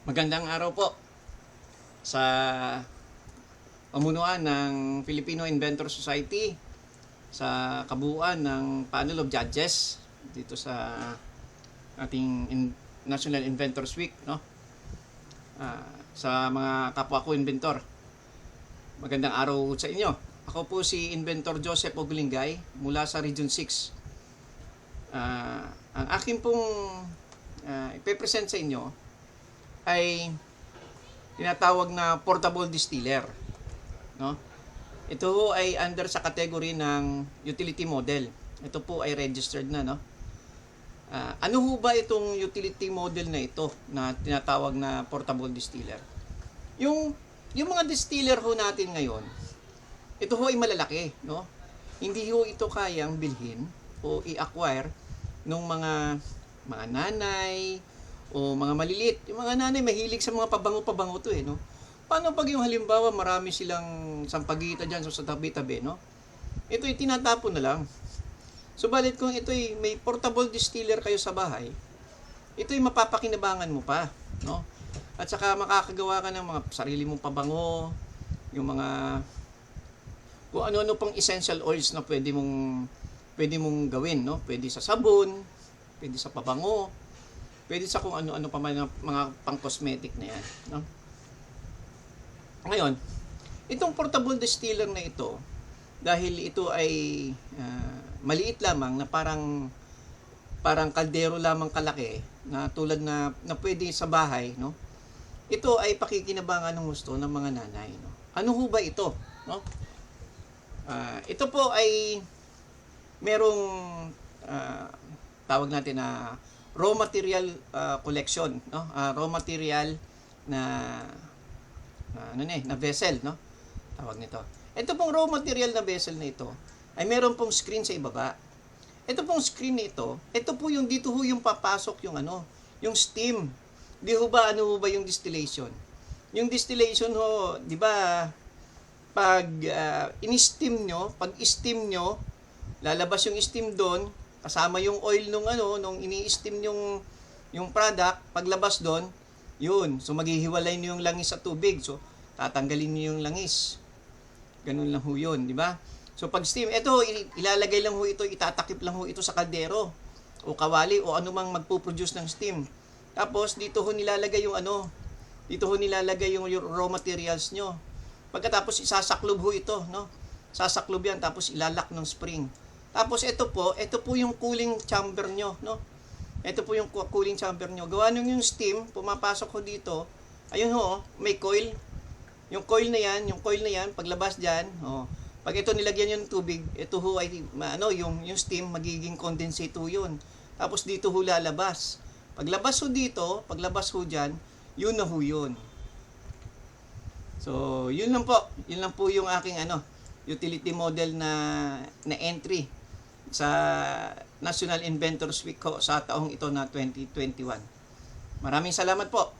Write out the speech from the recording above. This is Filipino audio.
Magandang araw po sa pamunuan ng Filipino Inventor Society, sa kabuuan ng panel of judges dito sa ating National Inventors Week, no? Sa mga kapwa ko inventor, magandang araw sa inyo. Ako po si Inventor Joseph Ogulingay mula sa Region 6. Ang akin pong ipepresent sa inyo ay tinatawag na portable distiller, no? Ito ay under sa category ng utility model. Ito po ay registered na, no? Ano ho ba itong utility model na ito na tinatawag na portable distiller? Yung mga distiller ho natin ngayon, ito ho ay malalaki, no? Hindi ho ito kayang bilhin o i-acquire ng mga nanay o mga maliliit. Yung mga nanay mahilig sa mga pabango-pabango to, no? Paano pag yung halimbawa marami silang sampagita dyan sa tabi-tabi, no? Ito ay tinatapon na lang. Subalit kung ito ay may portable distiller kayo sa bahay, ito ay mapapakinabangan mo pa, no? At saka makakagawa ka ng mga sarili mong pabango, yung mga kung ano-ano pang essential oils na pwede mong gawin, no? Pwede sa sabon, pwede sa pabango, pwede sa kung ano-ano pa man mga pang-cosmetic na yan, no? Ngayon, itong portable distiller na ito, dahil ito ay maliit lamang na parang kaldero lamang kalaki na tulad na pwede sa bahay, no? Ito ay pakikinabangan ng gusto ng mga nanay, no? Ano ho ba ito, no? Ito po ay merong tawag natin na raw material collection, no? Raw material na vessel, no? Tawag nito. Ito pong raw material na vessel na ito ay meron pong screen sa ibaba. Ito pong screen nito, ito po yung dito ho yung papasok yung steam. Di ho ba ano ho ba yung distillation? Yung distillation ho, di ba pag in-steam nyo, lalabas yung steam doon, kasama yung oil nung ini-steam yung product, paglabas doon, yun. So maghihiwalay niyo yung langis sa tubig. So tatanggalin niyo yung langis. Ganun lang ho yun, di ba? So pag steam, ito ilalagay lang ho ito, itatakip lang ho ito sa kaldero o kawali o anumang magpo-produce ng steam. Tapos dito ho nilalagay yung raw materials nyo. Pagkatapos isasaklob ho ito, no? Sasaklob yan tapos ilalak ng spring. Tapos ito po yung cooling chamber nyo, no? Ito po yung cooling chamber nyo. Gawa nyo yung steam, pumapasok ho dito. Ayun ho, may coil. Yung coil na yan, paglabas dyan, pag ito nilagyan yung tubig, ito ho ay, yung steam, magiging condensate ho yun. Tapos dito ho lalabas. Paglabas ho dito, paglabas ho dyan, yun na ho yun. So, yun lang po yung aking utility model na entry sa National Inventors Week ko sa taong ito na 2021. Maraming salamat po.